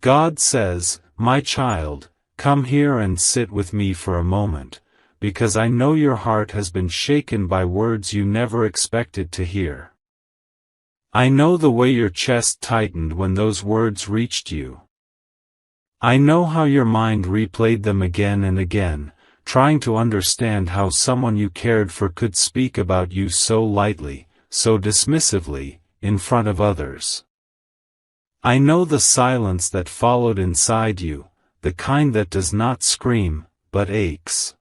God says, "My child, come here and sit with me for a moment, because I know your heart has been shaken by words you never expected to hear. I know the way your chest tightened when those words reached you. I know how your mind replayed them again and again, trying to understand how someone you cared for could speak about you so lightly, so dismissively, in front of others. I know the silence that followed inside you, the kind that does not scream, but aches.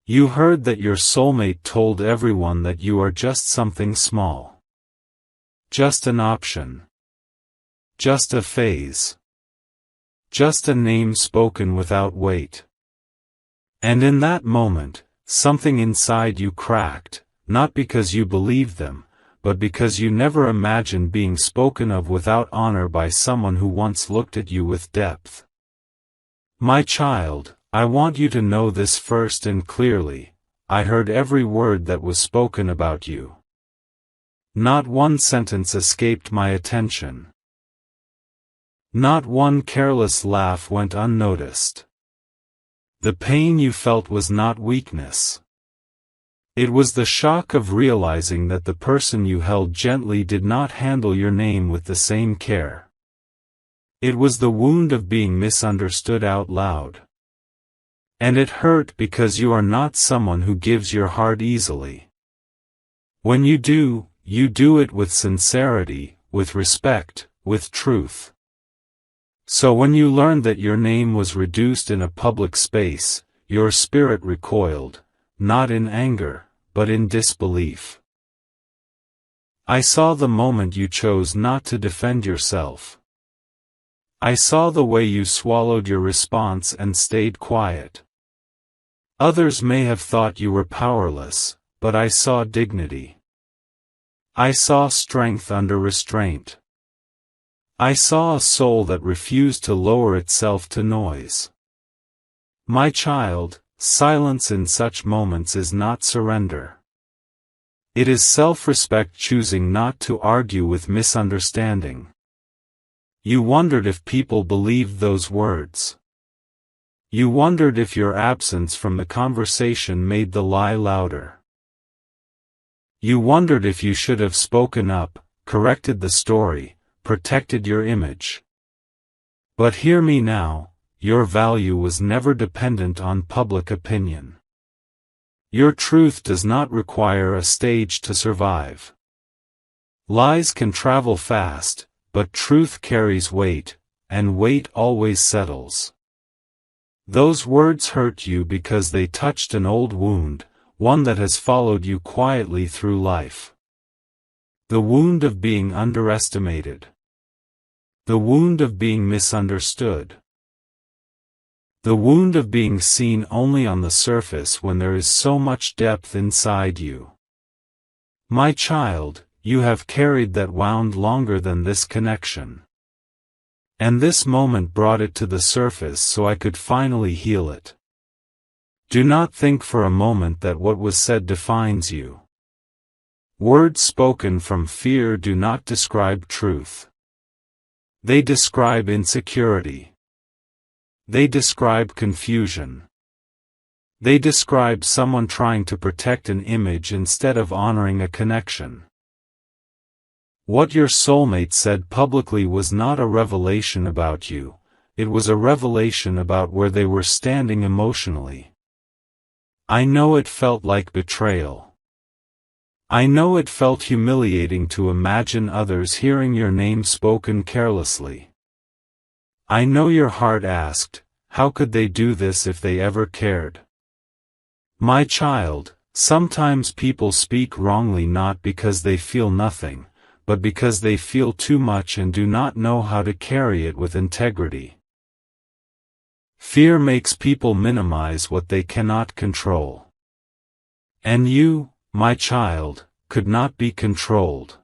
You heard that your soulmate told everyone that you are just something small. Just an option. Just a phase. Just a name spoken without weight. And in that moment, something inside you cracked, not because you believed them, but because you never imagined being spoken of without honor by someone who once looked at you with depth. My child, I want you to know this first and clearly: I heard every word that was spoken about you. Not one sentence escaped my attention. Not one careless laugh went unnoticed. The pain you felt was not weakness. It was the shock of realizing that the person you held gently did not handle your name with the same care. It was the wound of being misunderstood out loud. And it hurt because you are not someone who gives your heart easily. When you do it with sincerity, with respect, with truth. So when you learned that your name was reduced in a public space, your spirit recoiled, not in anger, but in disbelief. I saw the moment you chose not to defend yourself. I saw the way you swallowed your response and stayed quiet. Others may have thought you were powerless, but I saw dignity. I saw strength under restraint. I saw a soul that refused to lower itself to noise. My child, silence in such moments is not surrender. It is self-respect choosing not to argue with misunderstanding. You wondered if people believed those words. You wondered if your absence from the conversation made the lie louder. You wondered if you should have spoken up, corrected the story, protected your image. But hear me now, your value was never dependent on public opinion. Your truth does not require a stage to survive. Lies can travel fast, but truth carries weight, and weight always settles. Those words hurt you because they touched an old wound, one that has followed you quietly through life. The wound of being underestimated. The wound of being misunderstood. The wound of being seen only on the surface when there is so much depth inside you. My child, you have carried that wound longer than this connection. And this moment brought it to the surface so I could finally heal it. Do not think for a moment that what was said defines you. Words spoken from fear do not describe truth. They describe insecurity. They describe confusion. They describe someone trying to protect an image instead of honoring a connection. What your soulmate said publicly was not a revelation about you, it was a revelation about where they were standing emotionally. I know it felt like betrayal. I know it felt humiliating to imagine others hearing your name spoken carelessly. I know your heart asked, how could they do this if they ever cared? My child, sometimes people speak wrongly not because they feel nothing, but because they feel too much and do not know how to carry it with integrity. Fear makes people minimize what they cannot control. And you, my child, could not be controlled.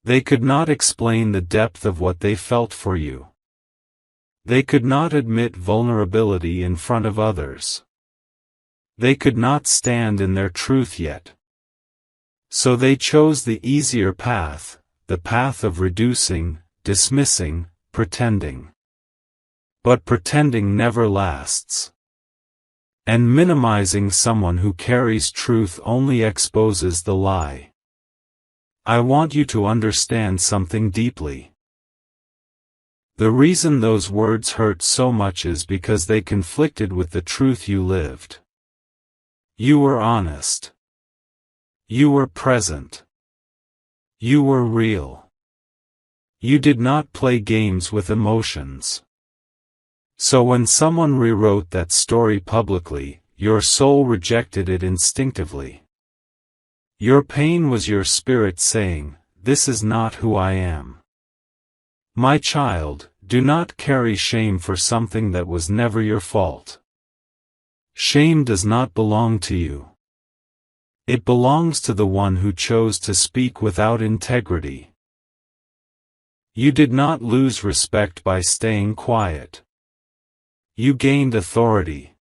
They could not explain the depth of what they felt for you. They could not admit vulnerability in front of others. They could not stand in their truth yet. So they chose the easier path, the path of reducing, dismissing, pretending. But pretending never lasts. And minimizing someone who carries truth only exposes the lie. I want you to understand something deeply. The reason those words hurt so much is because they conflicted with the truth you lived. You were honest. You were present. You were real. You did not play games with emotions. So when someone rewrote that story publicly, your soul rejected it instinctively. Your pain was your spirit saying, "This is not who I am." My child, do not carry shame for something that was never your fault. Shame does not belong to you. It belongs to the one who chose to speak without integrity. You did not lose respect by staying quiet. You gained authority.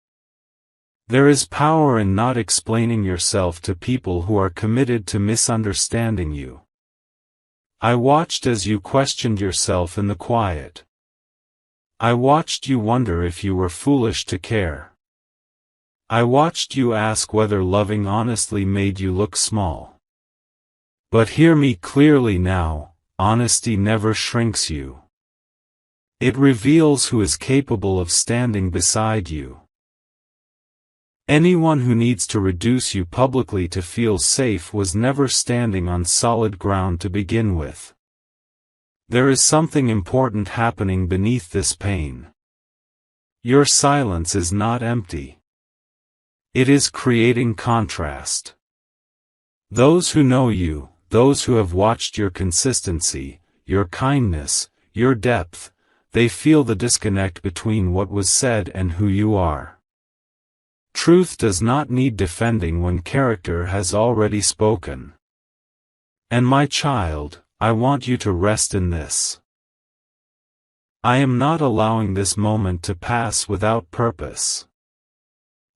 There is power in not explaining yourself to people who are committed to misunderstanding you. I watched as you questioned yourself in the quiet. I watched you wonder if you were foolish to care. I watched you ask whether loving honestly made you look small. But hear me clearly now, honesty never shrinks you. It reveals who is capable of standing beside you. Anyone who needs to reduce you publicly to feel safe was never standing on solid ground to begin with. There is something important happening beneath this pain. Your silence is not empty. It is creating contrast. Those who know you, those who have watched your consistency, your kindness, your depth, they feel the disconnect between what was said and who you are. Truth does not need defending when character has already spoken. And my child, I want you to rest in this. I am not allowing this moment to pass without purpose.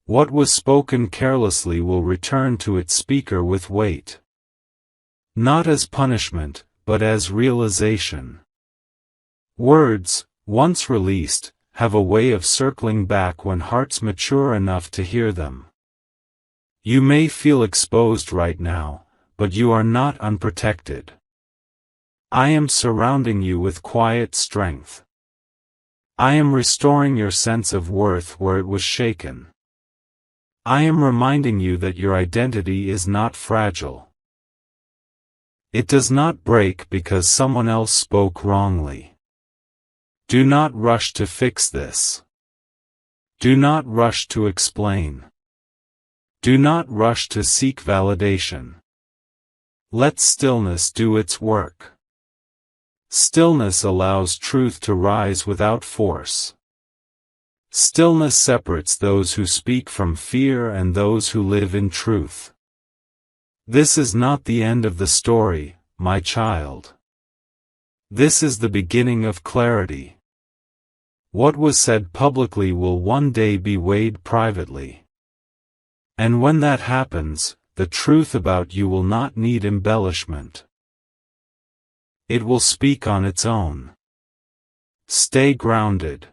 What was spoken carelessly will return to its speaker with weight. Not as punishment, but as realization. Words, once released, have a way of circling back when hearts mature enough to hear them. You may feel exposed right now, but you are not unprotected. I am surrounding you with quiet strength. I am restoring your sense of worth where it was shaken. I am reminding you that your identity is not fragile. It does not break because someone else spoke wrongly. Do not rush to fix this. Do not rush to explain. Do not rush to seek validation. Let stillness do its work. Stillness allows truth to rise without force. Stillness separates those who speak from fear and those who live in truth. This is not the end of the story, my child. This is the beginning of clarity. What was said publicly will one day be weighed privately. And when that happens, the truth about you will not need embellishment. It will speak on its own. Stay grounded.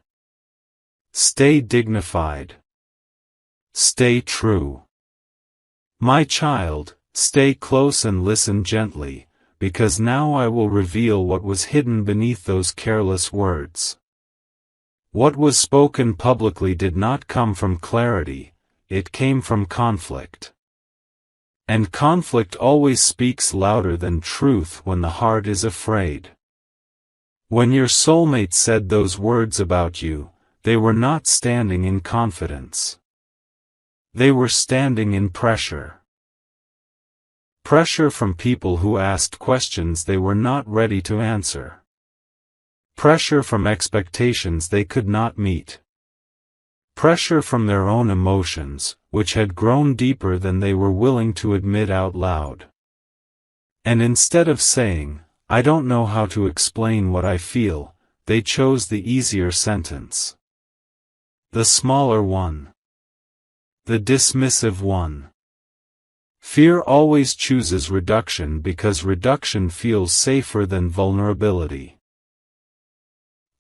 Stay dignified. Stay true. My child, stay close and listen gently, because now I will reveal what was hidden beneath those careless words. What was spoken publicly did not come from clarity, it came from conflict. And conflict always speaks louder than truth when the heart is afraid. When your soulmate said those words about you, they were not standing in confidence. They were standing in pressure. Pressure from people who asked questions they were not ready to answer. Pressure from expectations they could not meet. Pressure from their own emotions, which had grown deeper than they were willing to admit out loud. And instead of saying, "I don't know how to explain what I feel," they chose the easier sentence. The smaller one. The dismissive one. Fear always chooses reduction because reduction feels safer than vulnerability.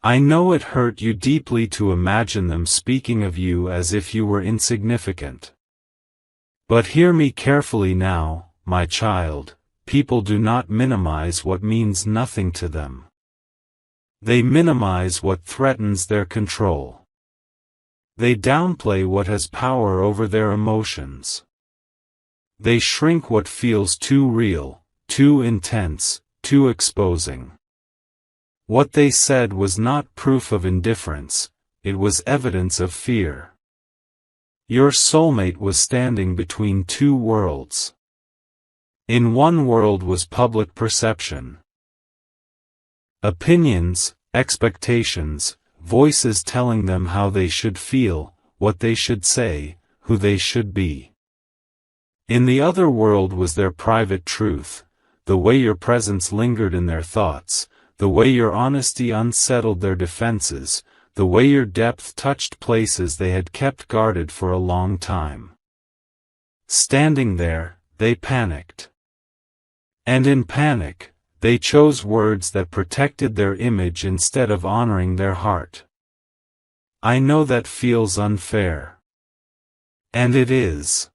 I know it hurt you deeply to imagine them speaking of you as if you were insignificant. But hear me carefully now, my child, people do not minimize what means nothing to them. They minimize what threatens their control. They downplay what has power over their emotions. They shrink what feels too real, too intense, too exposing. What they said was not proof of indifference, it was evidence of fear. Your soulmate was standing between two worlds. In one world was public perception. Opinions, expectations, voices telling them how they should feel, what they should say, who they should be. In the other world was their private truth, the way your presence lingered in their thoughts, the way your honesty unsettled their defenses, the way your depth touched places they had kept guarded for a long time. Standing there, they panicked. And in panic, they chose words that protected their image instead of honoring their heart. I know that feels unfair. And it is.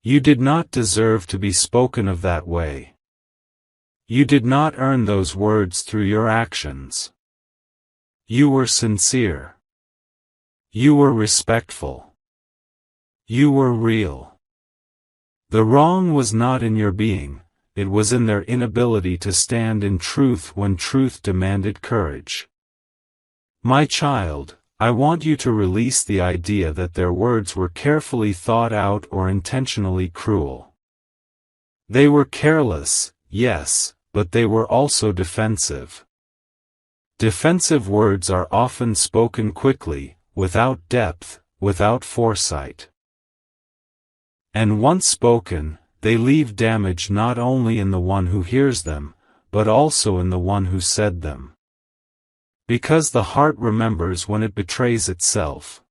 You did not deserve to be spoken of that way. You did not earn those words through your actions. You were sincere. You were respectful. You were real. The wrong was not in your being, it was in their inability to stand in truth when truth demanded courage. My child, I want you to release the idea that their words were carefully thought out or intentionally cruel. They were careless, yes, but they were also defensive. Defensive words are often spoken quickly, without depth, without foresight. And once spoken, they leave damage not only in the one who hears them, but also in the one who said them. Because the heart remembers when it betrays itself.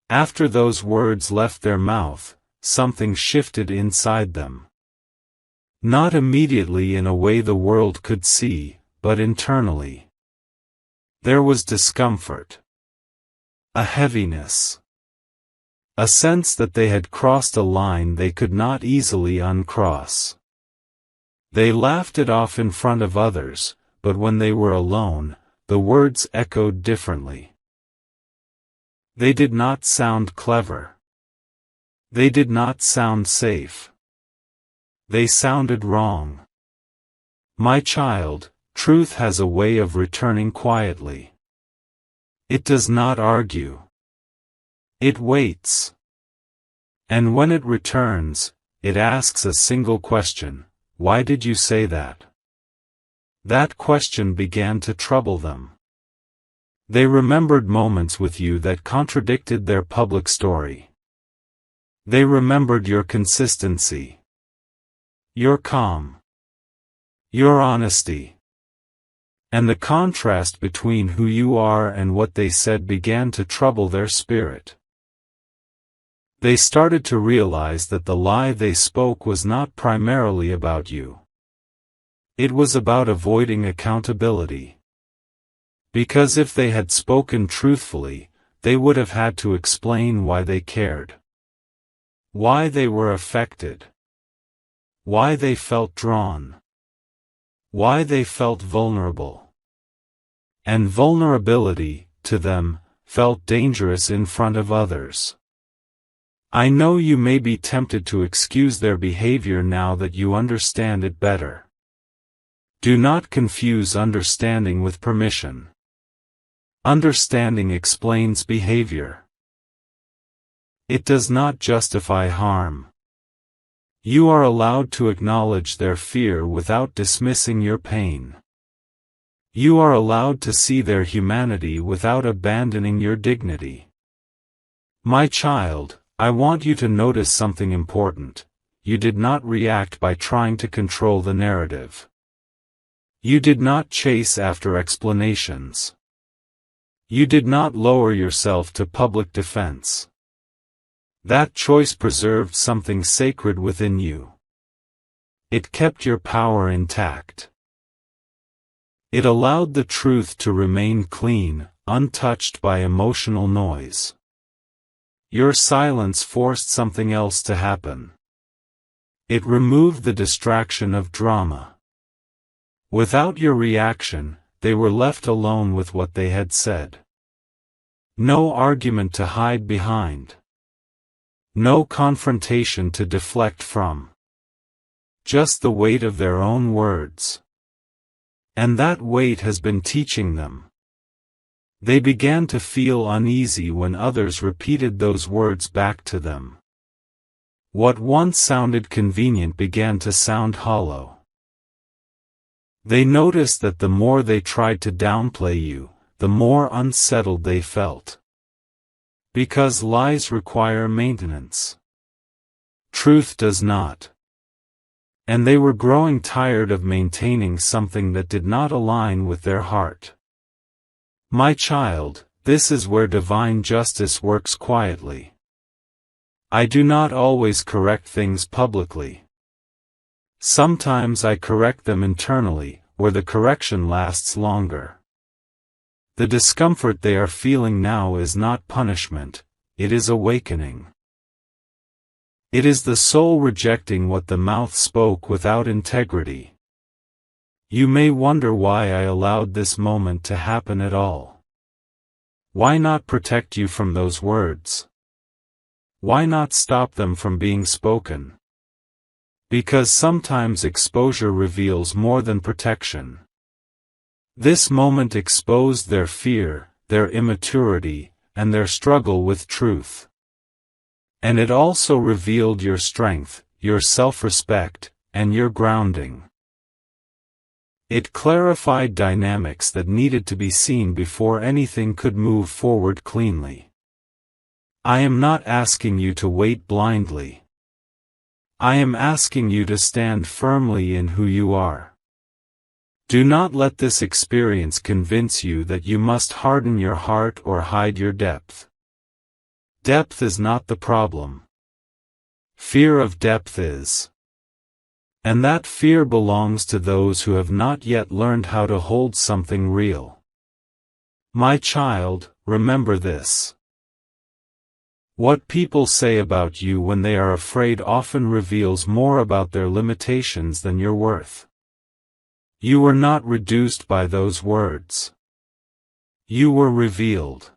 After those words left their mouth, something shifted inside them. Not immediately in a way the world could see, but internally. There was discomfort. A heaviness. A sense that they had crossed a line they could not easily uncross. They laughed it off in front of others, but when they were alone, the words echoed differently. They did not sound clever. They did not sound safe. They sounded wrong. My child, truth has a way of returning quietly. It does not argue. It waits. And when it returns, it asks a single question: why did you say that? That question began to trouble them. They remembered moments with you that contradicted their public story. They remembered your consistency. Your calm. Your honesty. And the contrast between who you are and what they said began to trouble their spirit. They started to realize that the lie they spoke was not primarily about you. It was about avoiding accountability. Because if they had spoken truthfully, they would have had to explain why they cared. Why they were affected. Why they felt drawn. Why they felt vulnerable. And vulnerability, to them, felt dangerous in front of others. I know you may be tempted to excuse their behavior now that you understand it better. Do not confuse understanding with permission. Understanding explains behavior. It does not justify harm. You are allowed to acknowledge their fear without dismissing your pain. You are allowed to see their humanity without abandoning your dignity. My child, I want you to notice something important. You did not react by trying to control the narrative. You did not chase after explanations. You did not lower yourself to public defense. That choice preserved something sacred within you. It kept your power intact. It allowed the truth to remain clean, untouched by emotional noise. Your silence forced something else to happen. It removed the distraction of drama. Without your reaction, they were left alone with what they had said. No argument to hide behind. No confrontation to deflect from. Just the weight of their own words. And that weight has been teaching them. They began to feel uneasy when others repeated those words back to them. What once sounded convenient began to sound hollow. They noticed that the more they tried to downplay you, the more unsettled they felt. Because lies require maintenance. Truth does not. And they were growing tired of maintaining something that did not align with their heart. My child, this is where divine justice works quietly. I do not always correct things publicly. Sometimes I correct them internally, where the correction lasts longer. The discomfort they are feeling now is not punishment, it is awakening. It is the soul rejecting what the mouth spoke without integrity. You may wonder why I allowed this moment to happen at all. Why not protect you from those words? Why not stop them from being spoken? Because sometimes exposure reveals more than protection. This moment exposed their fear, their immaturity, and their struggle with truth. And it also revealed your strength, your self-respect, and your grounding. It clarified dynamics that needed to be seen before anything could move forward cleanly. I am not asking you to wait blindly. I am asking you to stand firmly in who you are. Do not let this experience convince you that you must harden your heart or hide your depth. Depth is not the problem. Fear of depth is. And that fear belongs to those who have not yet learned how to hold something real. My child, remember this. What people say about you when they are afraid often reveals more about their limitations than your worth. You were not reduced by those words. You were revealed.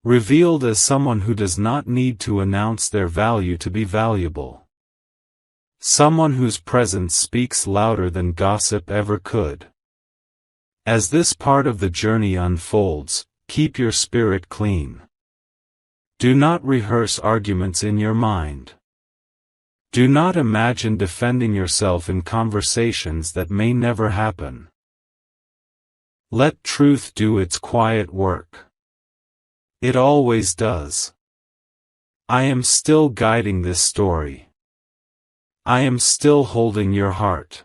Revealed as someone who does not need to announce their value to be valuable. Someone whose presence speaks louder than gossip ever could. As this part of the journey unfolds, keep your spirit clean. Do not rehearse arguments in your mind. Do not imagine defending yourself in conversations that may never happen. Let truth do its quiet work. It always does. I am still guiding this story. I am still holding your heart.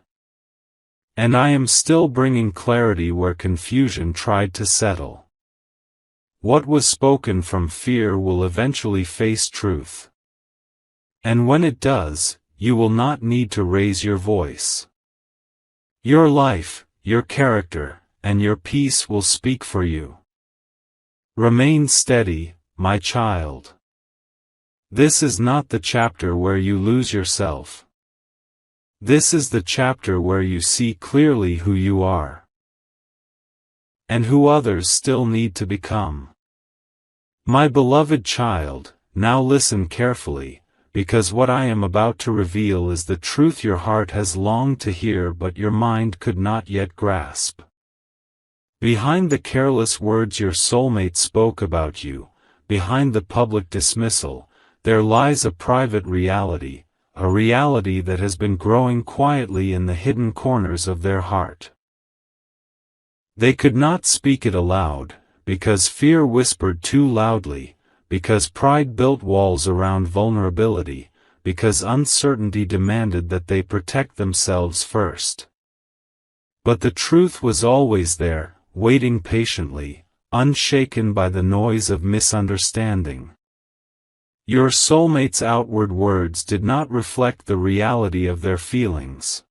And I am still bringing clarity where confusion tried to settle. What was spoken from fear will eventually face truth. And when it does, you will not need to raise your voice. Your life, your character, and your peace will speak for you. Remain steady, my child. This is not the chapter where you lose yourself. This is the chapter where you see clearly who you are. And who others still need to become. My beloved child, now listen carefully, because what I am about to reveal is the truth your heart has longed to hear but your mind could not yet grasp. Behind the careless words your soulmate spoke about you, behind the public dismissal, there lies a private reality, a reality that has been growing quietly in the hidden corners of their heart. They could not speak it aloud, because fear whispered too loudly, because pride built walls around vulnerability, because uncertainty demanded that they protect themselves first. But the truth was always there, waiting patiently, unshaken by the noise of misunderstanding. Your soulmate's outward words did not reflect the reality of their feelings.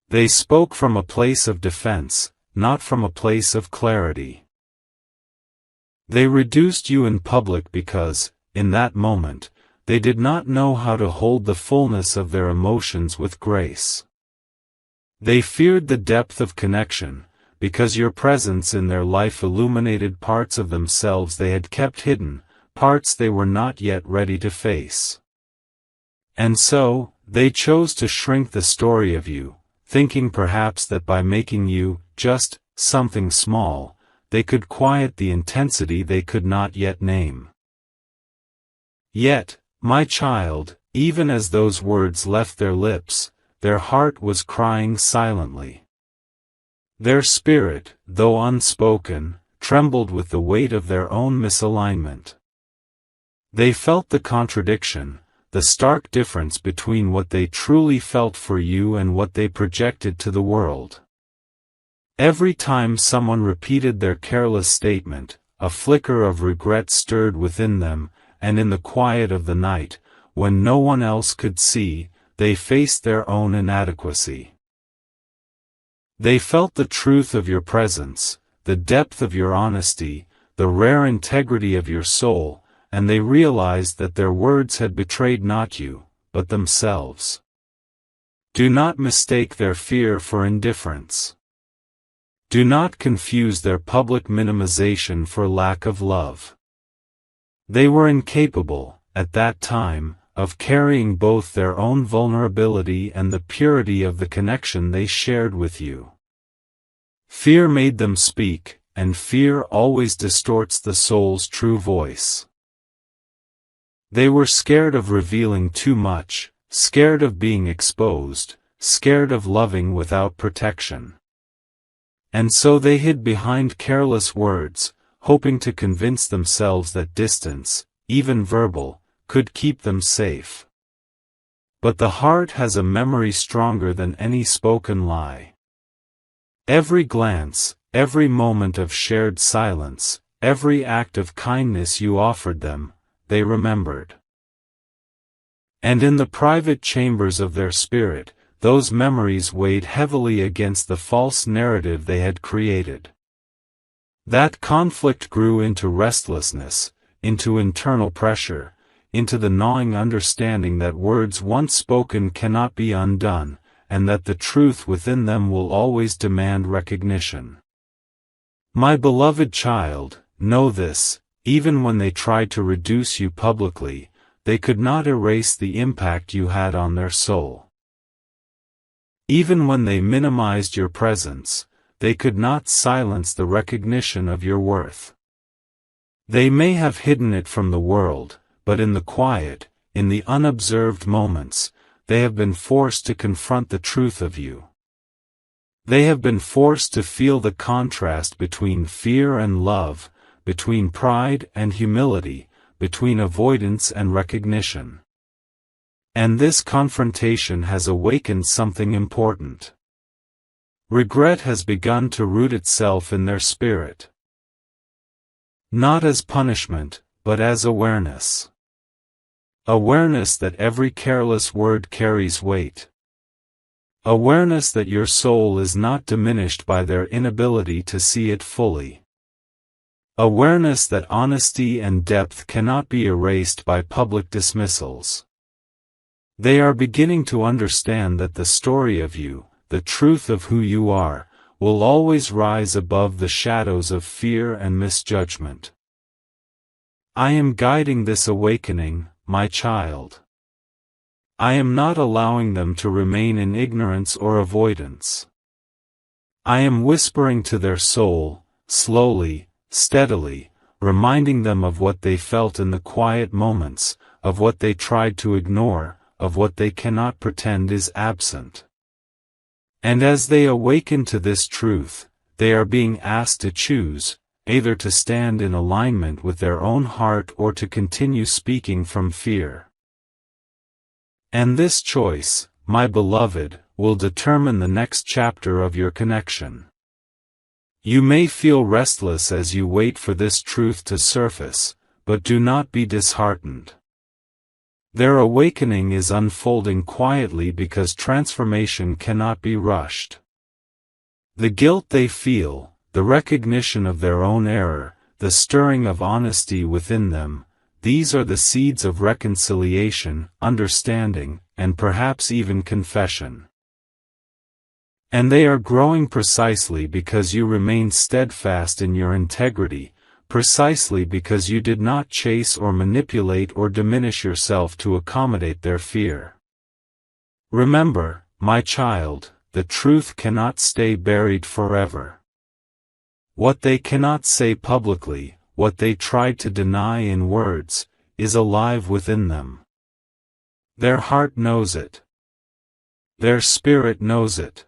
They spoke from a place of defense, not from a place of clarity. They reduced you in public because, in that moment, they did not know how to hold the fullness of their emotions with grace. They feared the depth of connection, because your presence in their life illuminated parts of themselves they had kept hidden, parts they were not yet ready to face. And so, they chose to shrink the story of you, thinking perhaps that by making you, just, something small, they could quiet the intensity they could not yet name. Yet, my child, even as those words left their lips, their heart was crying silently. Their spirit, though unspoken, trembled with the weight of their own misalignment. They felt the contradiction, the stark difference between what they truly felt for you and what they projected to the world. Every time someone repeated their careless statement, a flicker of regret stirred within them, and in the quiet of the night, when no one else could see, they faced their own inadequacy. They felt the truth of your presence, the depth of your honesty, the rare integrity of your soul, and they realized that their words had betrayed not you, but themselves. Do not mistake their fear for indifference. Do not confuse their public minimization for lack of love. They were incapable, at that time, of carrying both their own vulnerability and the purity of the connection they shared with you. Fear made them speak, and fear always distorts the soul's true voice. They were scared of revealing too much, scared of being exposed, scared of loving without protection. And so they hid behind careless words, hoping to convince themselves that distance, even verbal, could keep them safe. But the heart has a memory stronger than any spoken lie. Every glance, every moment of shared silence, every act of kindness you offered them, they remembered. And in the private chambers of their spirit, those memories weighed heavily against the false narrative they had created. That conflict grew into restlessness, into internal pressure, into the gnawing understanding that words once spoken cannot be undone, and that the truth within them will always demand recognition. My beloved child, know this, even when they tried to reduce you publicly, they could not erase the impact you had on their soul. Even when they minimized your presence, they could not silence the recognition of your worth. They may have hidden it from the world, but in the quiet, in the unobserved moments, they have been forced to confront the truth of you. They have been forced to feel the contrast between fear and love, between pride and humility, between avoidance and recognition. And this confrontation has awakened something important. Regret has begun to root itself in their spirit. Not as punishment, but as awareness. Awareness that every careless word carries weight. Awareness that your soul is not diminished by their inability to see it fully. Awareness that honesty and depth cannot be erased by public dismissals. They are beginning to understand that the story of you, the truth of who you are, will always rise above the shadows of fear and misjudgment. I am guiding this awakening, my child. I am not allowing them to remain in ignorance or avoidance. I am whispering to their soul, slowly, steadily, reminding them of what they felt in the quiet moments, of what they tried to ignore, of what they cannot pretend is absent. And as they awaken to this truth, they are being asked to choose, either to stand in alignment with their own heart or to continue speaking from fear. And this choice, my beloved, will determine the next chapter of your connection. You may feel restless as you wait for this truth to surface, but do not be disheartened. Their awakening is unfolding quietly because transformation cannot be rushed. The guilt they feel, the recognition of their own error, the stirring of honesty within them, these are the seeds of reconciliation, understanding, and perhaps even confession. And they are growing precisely because you remain steadfast in your integrity, precisely because you did not chase or manipulate or diminish yourself to accommodate their fear. Remember, my child, the truth cannot stay buried forever. What they cannot say publicly, what they tried to deny in words, is alive within them. Their heart knows it. Their spirit knows it.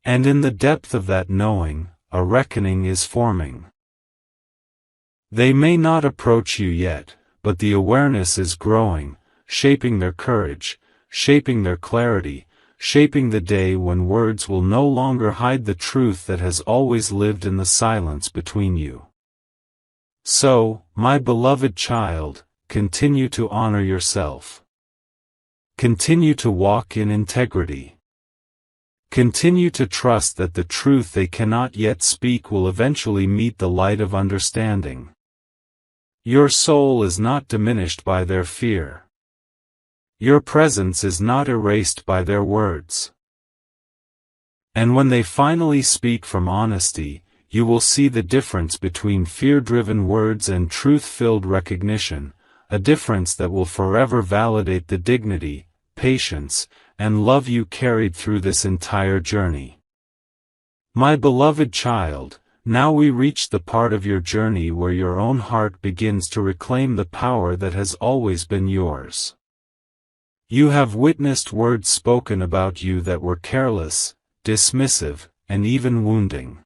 And in the depth of that knowing, a reckoning is forming. They may not approach you yet, but the awareness is growing, shaping their courage, shaping their clarity, shaping the day when words will no longer hide the truth that has always lived in the silence between you. So, my beloved child, continue to honor yourself. Continue to walk in integrity. Continue to trust that the truth they cannot yet speak will eventually meet the light of understanding. Your soul is not diminished by their fear. Your presence is not erased by their words. And when they finally speak from honesty, you will see the difference between fear-driven words and truth-filled recognition, a difference that will forever validate the dignity, patience, and love you carried through this entire journey. My beloved child, now we reach the part of your journey where your own heart begins to reclaim the power that has always been yours. You have witnessed words spoken about you that were careless, dismissive, and even wounding.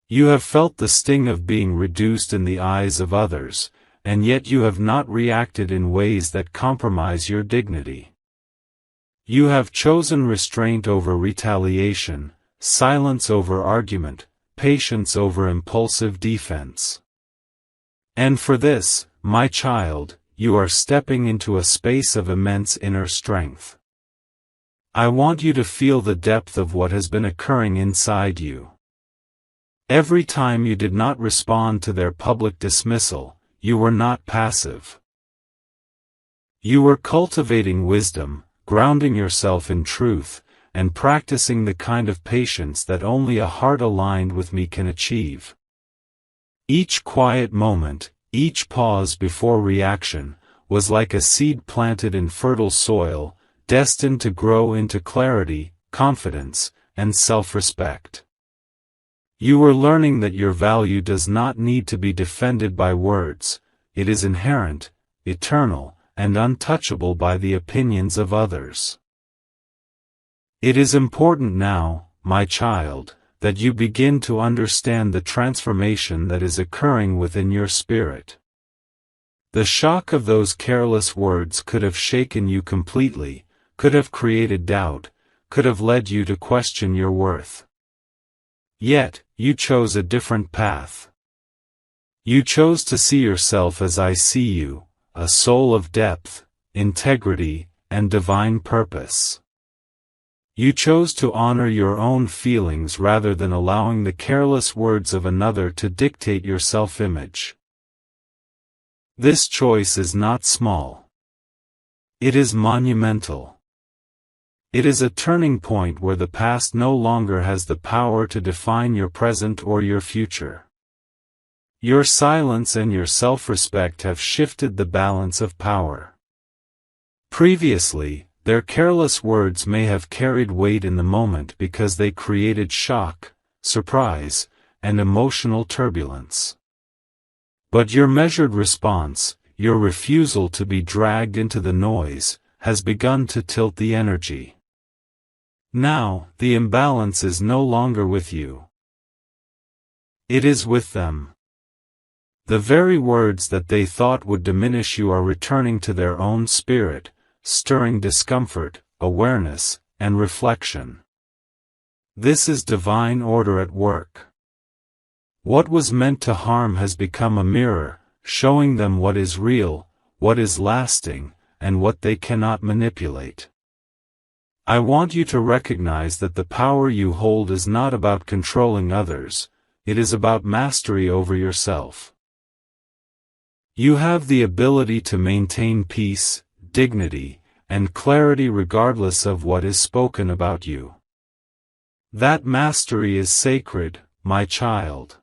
You have felt the sting of being reduced in the eyes of others, and yet you have not reacted in ways that compromise your dignity. You have chosen restraint over retaliation, silence over argument, patience over impulsive defense. And for this, my child, you are stepping into a space of immense inner strength. I want you to feel the depth of what has been occurring inside you. Every time you did not respond to their public dismissal, you were not passive. You were cultivating wisdom, grounding yourself in truth, and practicing the kind of patience that only a heart aligned with me can achieve. Each quiet moment, each pause before reaction, was like a seed planted in fertile soil, destined to grow into clarity, confidence, and self-respect. You were learning that your value does not need to be defended by words, it is inherent, eternal, and untouchable by the opinions of others. It is important now, my child, that you begin to understand the transformation that is occurring within your spirit. The shock of those careless words could have shaken you completely, could have created doubt, could have led you to question your worth. Yet, you chose a different path. You chose to see yourself as I see you, a soul of depth, integrity, and divine purpose. You chose to honor your own feelings rather than allowing the careless words of another to dictate your self-image. This choice is not small. It is monumental. It is a turning point where the past no longer has the power to define your present or your future. Your silence and your self-respect have shifted the balance of power. Previously, their careless words may have carried weight in the moment because they created shock, surprise, and emotional turbulence. But your measured response, your refusal to be dragged into the noise, has begun to tilt the energy. Now, the imbalance is no longer with you. It is with them. The very words that they thought would diminish you are returning to their own spirit, stirring discomfort, awareness, and reflection. This is divine order at work. What was meant to harm has become a mirror, showing them what is real, what is lasting, and what they cannot manipulate. I want you to recognize that the power you hold is not about controlling others, it is about mastery over yourself. You have the ability to maintain peace, dignity, and clarity regardless of what is spoken about you. That mastery is sacred, my child.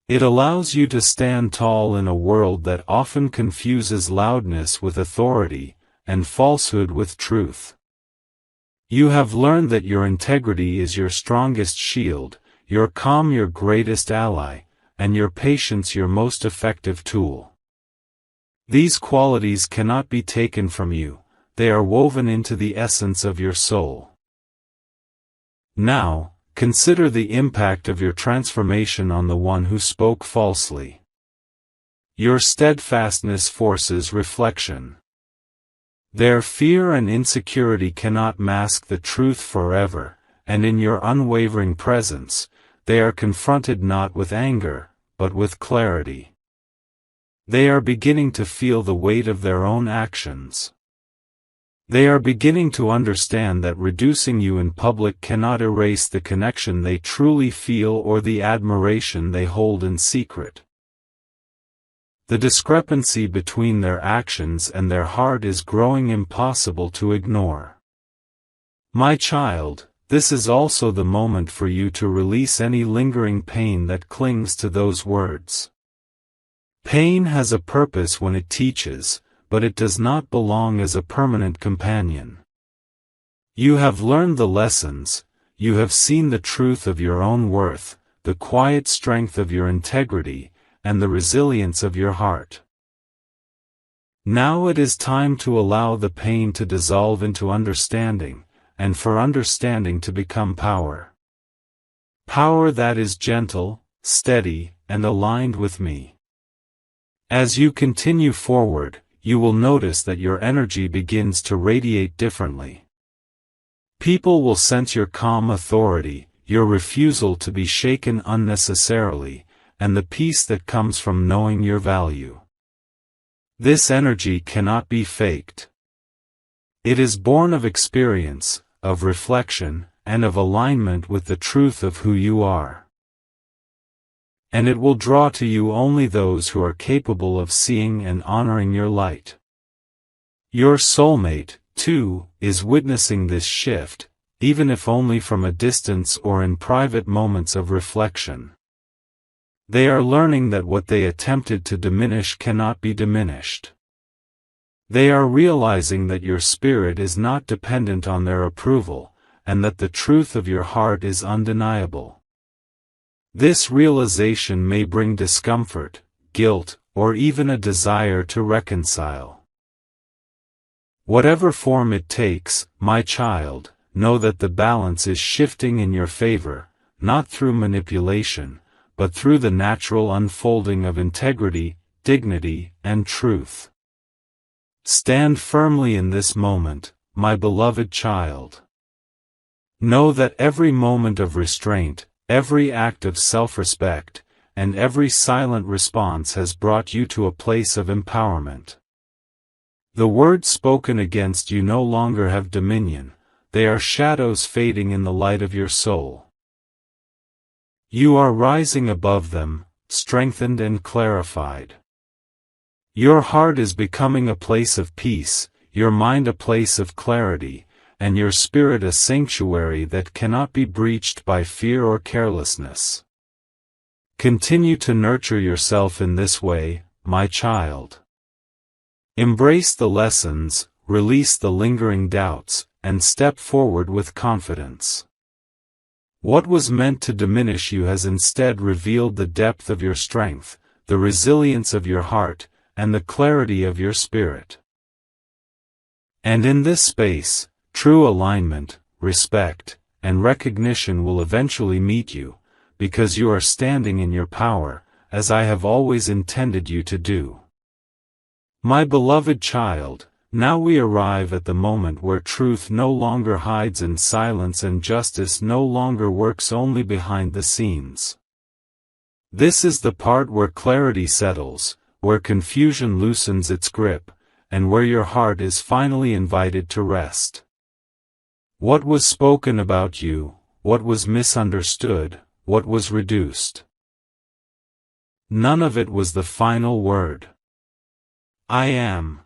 It allows you to stand tall in a world that often confuses loudness with authority, and falsehood with truth. You have learned that your integrity is your strongest shield, your calm your greatest ally, and your patience your most effective tool. These qualities cannot be taken from you, they are woven into the essence of your soul. Now, consider the impact of your transformation on the one who spoke falsely. Your steadfastness forces reflection. Their fear and insecurity cannot mask the truth forever, and in your unwavering presence, they are confronted not with anger, but with clarity. They are beginning to feel the weight of their own actions. They are beginning to understand that reducing you in public cannot erase the connection they truly feel or the admiration they hold in secret. The discrepancy between their actions and their heart is growing impossible to ignore. My child, this is also the moment for you to release any lingering pain that clings to those words. Pain has a purpose when it teaches, but it does not belong as a permanent companion. You have learned the lessons, you have seen the truth of your own worth, the quiet strength of your integrity, and the resilience of your heart. Now it is time to allow the pain to dissolve into understanding, and for understanding to become power. Power that is gentle, steady, and aligned with me. As you continue forward, you will notice that your energy begins to radiate differently. People will sense your calm authority, your refusal to be shaken unnecessarily, and the peace that comes from knowing your value. This energy cannot be faked. It is born of experience, of reflection, and of alignment with the truth of who you are. And it will draw to you only those who are capable of seeing and honoring your light. Your soulmate, too, is witnessing this shift, even if only from a distance or in private moments of reflection. They are learning that what they attempted to diminish cannot be diminished. They are realizing that your spirit is not dependent on their approval, and that the truth of your heart is undeniable. This realization may bring discomfort, guilt, or even a desire to reconcile. Whatever form it takes, my child, know that the balance is shifting in your favor, not through manipulation, but through the natural unfolding of integrity, dignity, and truth. Stand firmly in this moment, my beloved child. Know that every moment of restraint, every act of self-respect, and every silent response has brought you to a place of empowerment. The words spoken against you no longer have dominion, they are shadows fading in the light of your soul. You are rising above them, strengthened and clarified. Your heart is becoming a place of peace, your mind a place of clarity, and your spirit a sanctuary that cannot be breached by fear or carelessness. Continue to nurture yourself in this way, my child. Embrace the lessons, release the lingering doubts, and step forward with confidence. What was meant to diminish you has instead revealed the depth of your strength, the resilience of your heart, and the clarity of your spirit. And in this space, true alignment, respect, and recognition will eventually meet you, because you are standing in your power, as I have always intended you to do. My beloved child, now we arrive at the moment where truth no longer hides in silence and justice no longer works only behind the scenes. This is the part where clarity settles, where confusion loosens its grip, and where your heart is finally invited to rest. What was spoken about you, what was misunderstood, what was reduced? None of it was the final word. I am.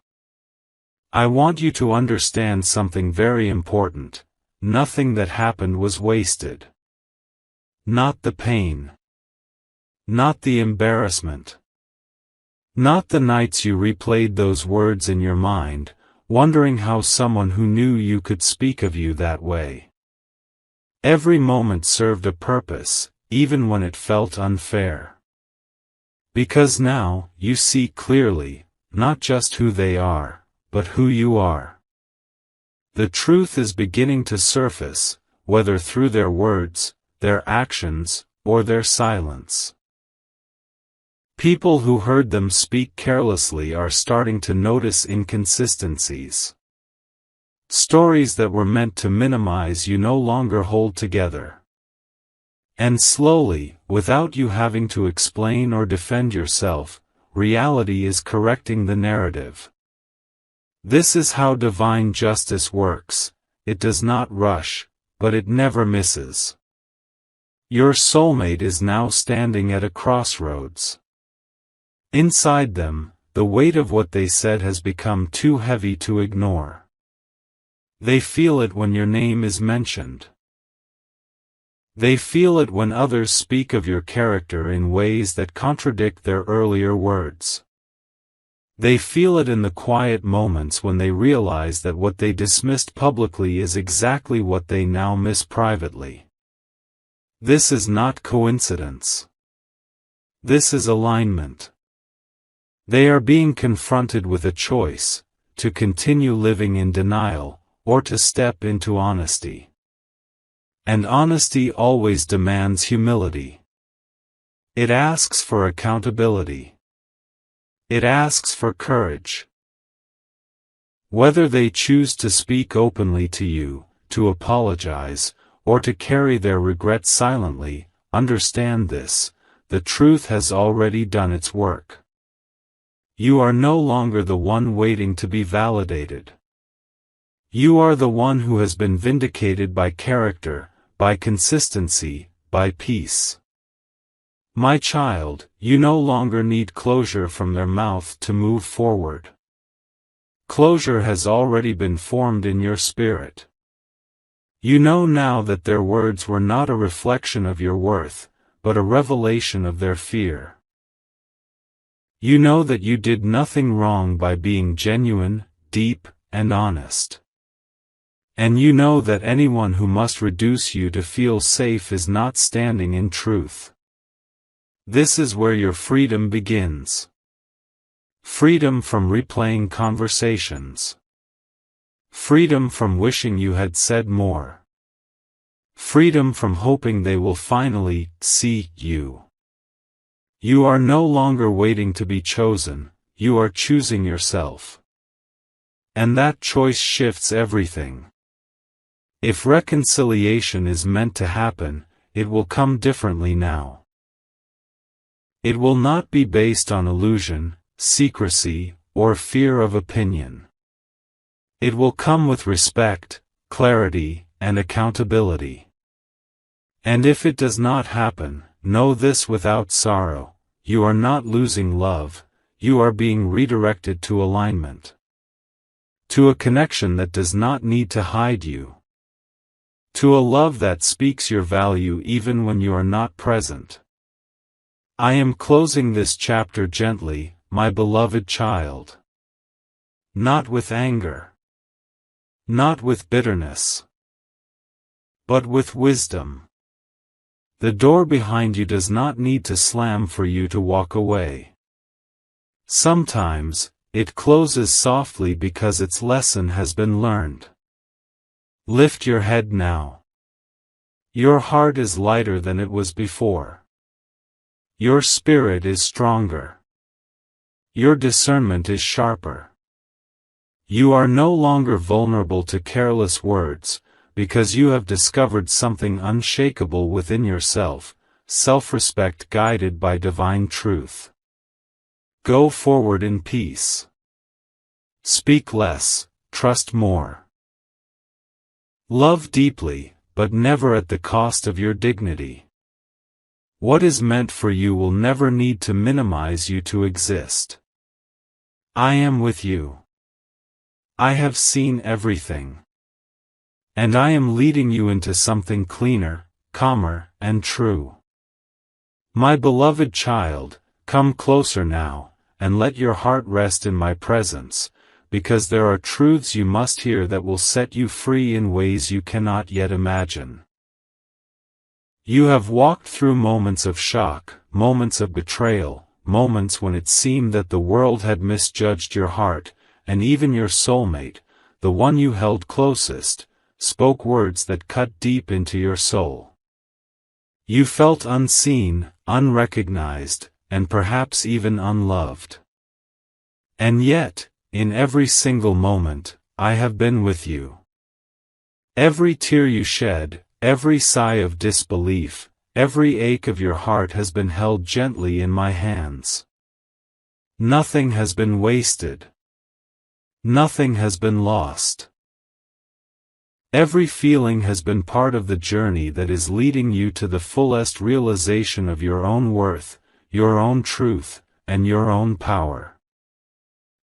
I want you to understand something very important. Nothing that happened was wasted. Not the pain. Not the embarrassment. Not the nights you replayed those words in your mind, wondering how someone who knew you could speak of you that way. Every moment served a purpose, even when it felt unfair. Because now, you see clearly, not just who they are, but who you are. The truth is beginning to surface, whether through their words, their actions, or their silence. People who heard them speak carelessly are starting to notice inconsistencies. Stories that were meant to minimize you no longer hold together. And slowly, without you having to explain or defend yourself, reality is correcting the narrative. This is how divine justice works. It does not rush, but it never misses. Your soulmate is now standing at a crossroads. Inside them, the weight of what they said has become too heavy to ignore. They feel it when your name is mentioned. They feel it when others speak of your character in ways that contradict their earlier words. They feel it in the quiet moments when they realize that what they dismissed publicly is exactly what they now miss privately. This is not coincidence. This is alignment. They are being confronted with a choice, to continue living in denial, or to step into honesty. And honesty always demands humility. It asks for accountability. It asks for courage. Whether they choose to speak openly to you, to apologize, or to carry their regrets silently, understand this: the truth has already done its work. You are no longer the one waiting to be validated. You are the one who has been vindicated by character, by consistency, by peace. My child, you no longer need closure from their mouth to move forward. Closure has already been formed in your spirit. You know now that their words were not a reflection of your worth, but a revelation of their fear. You know that you did nothing wrong by being genuine, deep, and honest. And you know that anyone who must reduce you to feel safe is not standing in truth. This is where your freedom begins. Freedom from replaying conversations. Freedom from wishing you had said more. Freedom from hoping they will finally see you. You are no longer waiting to be chosen, you are choosing yourself. And that choice shifts everything. If reconciliation is meant to happen, it will come differently now. It will not be based on illusion, secrecy, or fear of opinion. It will come with respect, clarity, and accountability. And if it does not happen, know this without sorrow: you are not losing love, you are being redirected to alignment. To a connection that does not need to hide you. To a love that speaks your value even when you are not present. I am closing this chapter gently, my beloved child. Not with anger. Not with bitterness. But with wisdom. The door behind you does not need to slam for you to walk away. Sometimes, it closes softly because its lesson has been learned. Lift your head now. Your heart is lighter than it was before. Your spirit is stronger. Your discernment is sharper. You are no longer vulnerable to careless words, because you have discovered something unshakable within yourself: self-respect guided by divine truth. Go forward in peace. Speak less, trust more. Love deeply, but never at the cost of your dignity. What is meant for you will never need to minimize you to exist. I am with you. I have seen everything. And I am leading you into something cleaner, calmer, and true. My beloved child, come closer now, and let your heart rest in my presence, because there are truths you must hear that will set you free in ways you cannot yet imagine. You have walked through moments of shock, moments of betrayal, moments when it seemed that the world had misjudged your heart, and even your soulmate, the one you held closest, spoke words that cut deep into your soul. You felt unseen, unrecognized, and perhaps even unloved. And yet, in every single moment, I have been with you. Every tear you shed, every sigh of disbelief, every ache of your heart has been held gently in my hands. Nothing has been wasted. Nothing has been lost. Every feeling has been part of the journey that is leading you to the fullest realization of your own worth, your own truth, and your own power.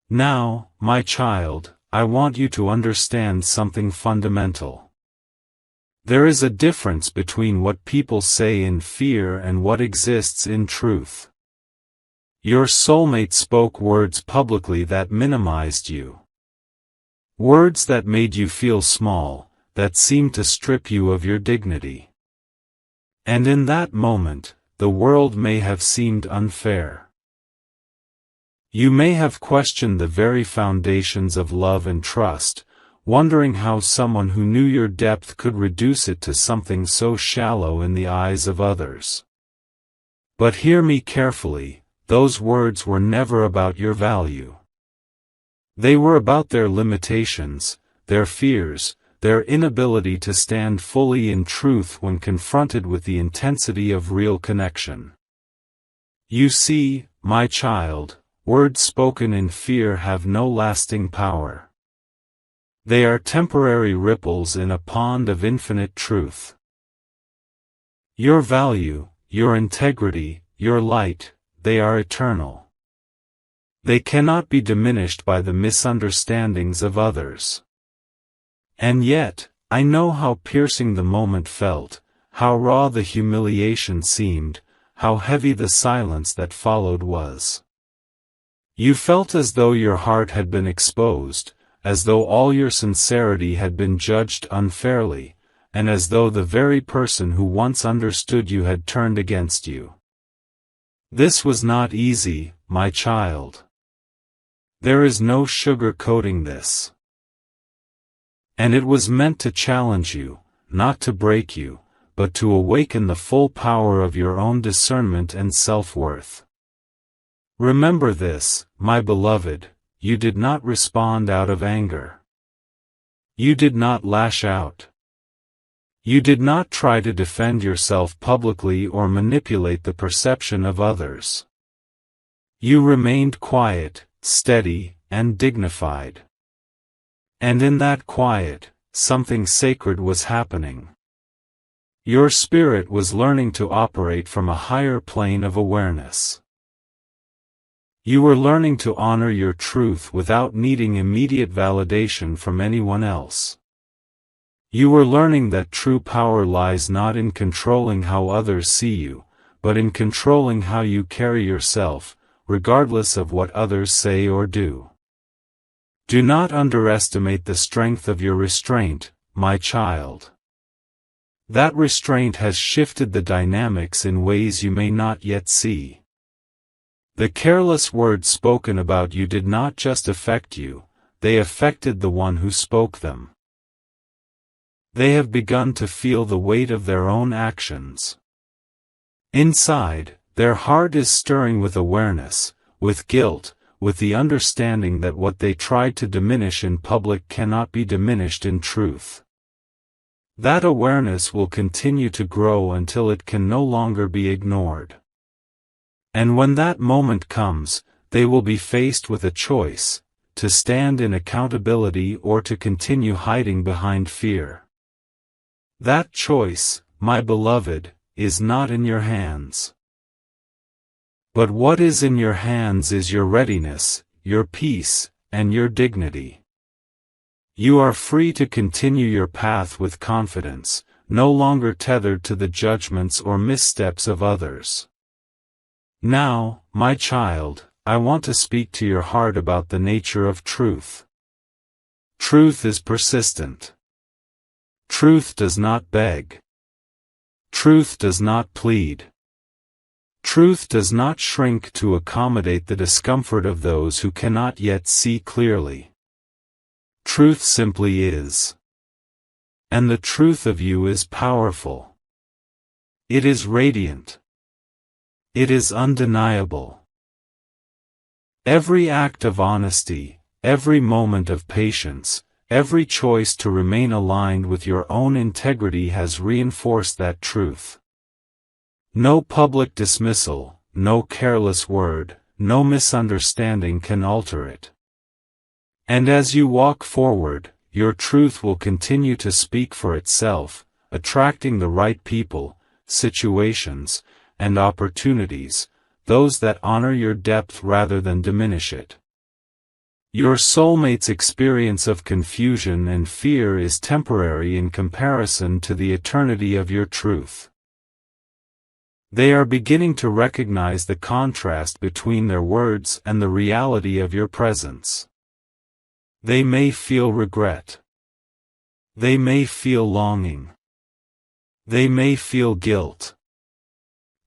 Now, my child, I want you to understand something fundamental. There is a difference between what people say in fear and what exists in truth. Your soulmate spoke words publicly that minimized you. Words that made you feel small, that seemed to strip you of your dignity. And in that moment, the world may have seemed unfair. You may have questioned the very foundations of love and trust, wondering how someone who knew your depth could reduce it to something so shallow in the eyes of others. But hear me carefully, those words were never about your value. They were about their limitations, their fears, their inability to stand fully in truth when confronted with the intensity of real connection. You see, my child, words spoken in fear have no lasting power. They are temporary ripples in a pond of infinite truth. Your value, your integrity, your light, they are eternal. They cannot be diminished by the misunderstandings of others. And yet, I know how piercing the moment felt, how raw the humiliation seemed, how heavy the silence that followed was. You felt as though your heart had been exposed, as though all your sincerity had been judged unfairly, and as though the very person who once understood you had turned against you. This was not easy, my child. There is no sugar-coating this. And it was meant to challenge you, not to break you, but to awaken the full power of your own discernment and self-worth. Remember this, my beloved, you did not respond out of anger. You did not lash out. You did not try to defend yourself publicly or manipulate the perception of others. You remained quiet, steady, and dignified. And in that quiet, something sacred was happening. Your spirit was learning to operate from a higher plane of awareness. You were learning to honor your truth without needing immediate validation from anyone else. You were learning that true power lies not in controlling how others see you, but in controlling how you carry yourself, regardless of what others say or do. Do not underestimate the strength of your restraint, my child. That restraint has shifted the dynamics in ways you may not yet see. The careless words spoken about you did not just affect you, they affected the one who spoke them. They have begun to feel the weight of their own actions. Inside, their heart is stirring with awareness, with guilt, with the understanding that what they tried to diminish in public cannot be diminished in truth. That awareness will continue to grow until it can no longer be ignored. And when that moment comes, they will be faced with a choice: to stand in accountability or to continue hiding behind fear. That choice, my beloved, is not in your hands. But what is in your hands is your readiness, your peace, and your dignity. You are free to continue your path with confidence, no longer tethered to the judgments or missteps of others. Now, my child, I want to speak to your heart about the nature of truth. Truth is persistent. Truth does not beg. Truth does not plead. Truth does not shrink to accommodate the discomfort of those who cannot yet see clearly. Truth simply is. And the truth of you is powerful. It is radiant. It is undeniable. Every act of honesty, every moment of patience, every choice to remain aligned with your own integrity has reinforced that truth. No public dismissal, no careless word, no misunderstanding can alter it. And as you walk forward, your truth will continue to speak for itself, attracting the right people, situations, and opportunities, those that honor your depth rather than diminish it. Your soulmate's experience of confusion and fear is temporary in comparison to the eternity of your truth. They are beginning to recognize the contrast between their words and the reality of your presence. They may feel regret. They may feel longing. They may feel guilt.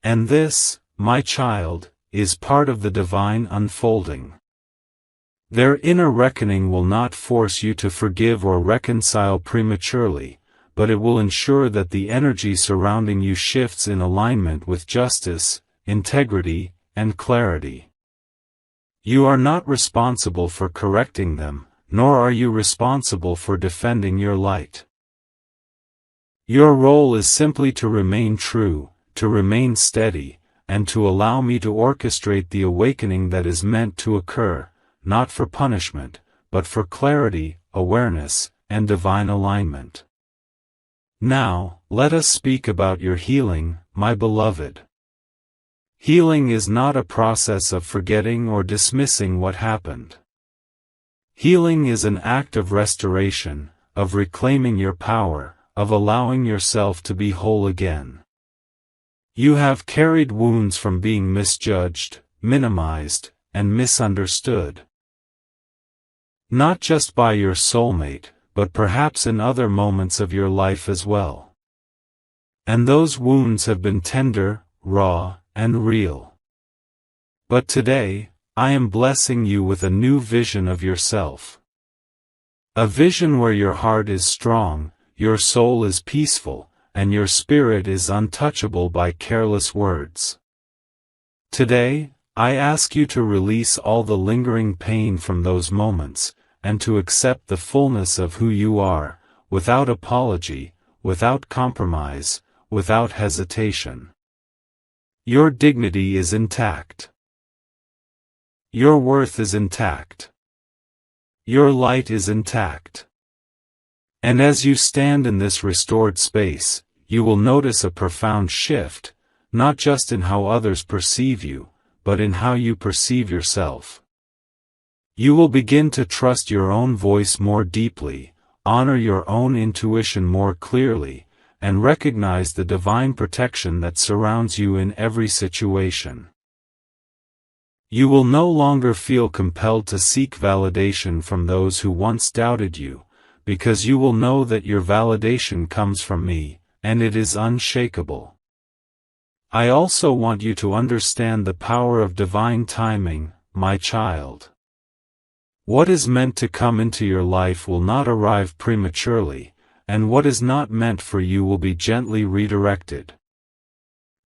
And this, my child, is part of the divine unfolding. Their inner reckoning will not force you to forgive or reconcile prematurely, but it will ensure that the energy surrounding you shifts in alignment with justice, integrity, and clarity. You are not responsible for correcting them, nor are you responsible for defending your light. Your role is simply to remain true, to remain steady, and to allow me to orchestrate the awakening that is meant to occur, not for punishment, but for clarity, awareness, and divine alignment. Now, let us speak about your healing, my beloved. Healing is not a process of forgetting or dismissing what happened. Healing is an act of restoration, of reclaiming your power, of allowing yourself to be whole again. You have carried wounds from being misjudged, minimized, and misunderstood. Not just by your soulmate, but perhaps in other moments of your life as well. And those wounds have been tender, raw, and real. But today, I am blessing you with a new vision of yourself. A vision where your heart is strong, your soul is peaceful, and your spirit is untouchable by careless words. Today, I ask you to release all the lingering pain from those moments, and to accept the fullness of who you are, without apology, without compromise, without hesitation. Your dignity is intact. Your worth is intact. Your light is intact. And as you stand in this restored space, you will notice a profound shift, not just in how others perceive you, but in how you perceive yourself. You will begin to trust your own voice more deeply, honor your own intuition more clearly, and recognize the divine protection that surrounds you in every situation. You will no longer feel compelled to seek validation from those who once doubted you, because you will know that your validation comes from me, and it is unshakable. I also want you to understand the power of divine timing, my child. What is meant to come into your life will not arrive prematurely, and what is not meant for you will be gently redirected.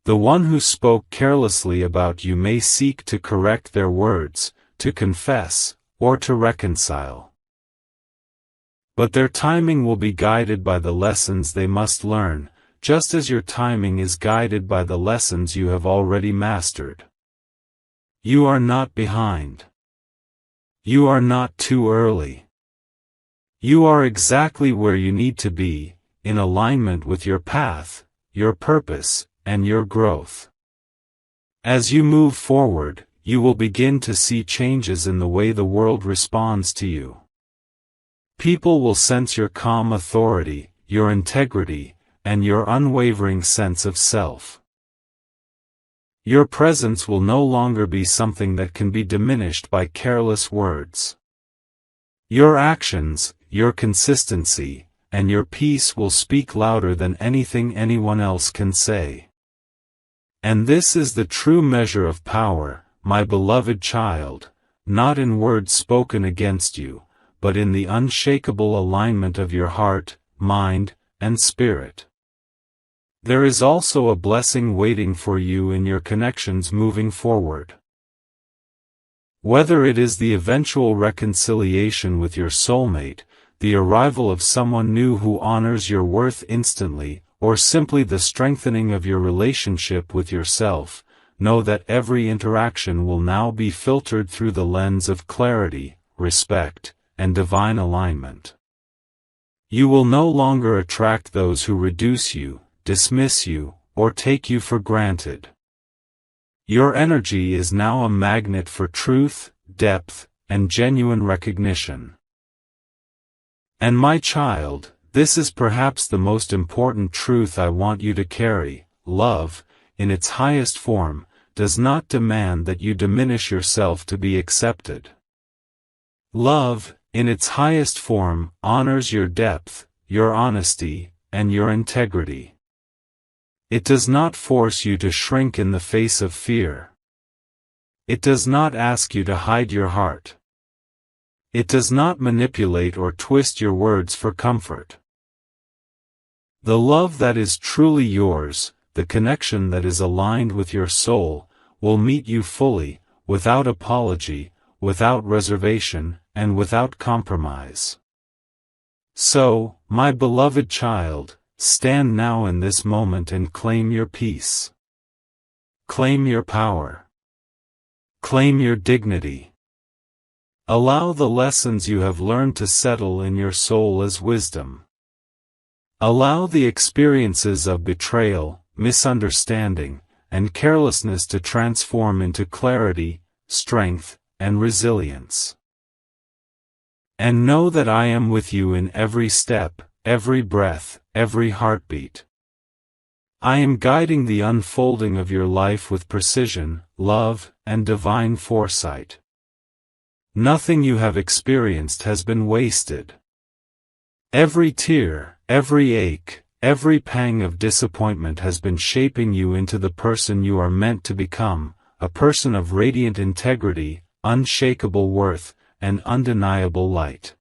The one who spoke carelessly about you may seek to correct their words, to confess, or to reconcile. But their timing will be guided by the lessons they must learn, just as your timing is guided by the lessons you have already mastered. You are not behind. You are not too early. You are exactly where you need to be, in alignment with your path, your purpose, and your growth. As you move forward, you will begin to see changes in the way the world responds to you. People will sense your calm authority, your integrity, and your unwavering sense of self. Your presence will no longer be something that can be diminished by careless words. Your actions, your consistency, and your peace will speak louder than anything anyone else can say. And this is the true measure of power, my beloved child, not in words spoken against you, but in the unshakable alignment of your heart, mind, and spirit. There is also a blessing waiting for you in your connections moving forward. Whether it is the eventual reconciliation with your soulmate, the arrival of someone new who honors your worth instantly, or simply the strengthening of your relationship with yourself, know that every interaction will now be filtered through the lens of clarity, respect, and divine alignment. You will no longer attract those who reduce you, dismiss you, or take you for granted. Your energy is now a magnet for truth, depth, and genuine recognition. And my child, this is perhaps the most important truth I want you to carry: love, in its highest form, does not demand that you diminish yourself to be accepted. Love, in its highest form, honors your depth, your honesty, and your integrity. It does not force you to shrink in the face of fear. It does not ask you to hide your heart. It does not manipulate or twist your words for comfort. The love that is truly yours, the connection that is aligned with your soul, will meet you fully, without apology, without reservation, and without compromise. So, my beloved child, stand now in this moment and claim your peace. Claim your power. Claim your dignity. Allow the lessons you have learned to settle in your soul as wisdom. Allow the experiences of betrayal, misunderstanding, and carelessness to transform into clarity, strength, and resilience. And know that I am with you in every step, every breath, every heartbeat. I am guiding the unfolding of your life with precision, love, and divine foresight. Nothing you have experienced has been wasted. Every tear, every ache, every pang of disappointment has been shaping you into the person you are meant to become, a person of radiant integrity, unshakable worth, and undeniable light.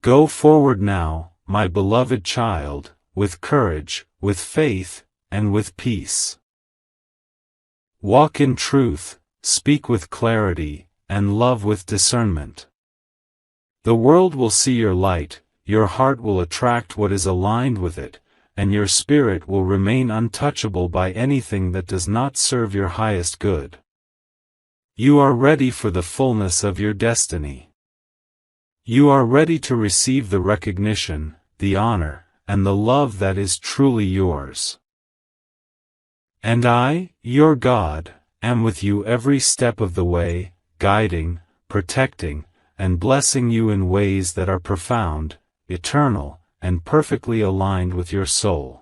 Go forward now, my beloved child, with courage, with faith, and with peace. Walk in truth, speak with clarity, and love with discernment. The world will see your light, your heart will attract what is aligned with it, and your spirit will remain untouchable by anything that does not serve your highest good. You are ready for the fullness of your destiny. You are ready to receive the recognition, the honor, and the love that is truly yours. And I, your God, am with you every step of the way, guiding, protecting, and blessing you in ways that are profound, eternal, and perfectly aligned with your soul.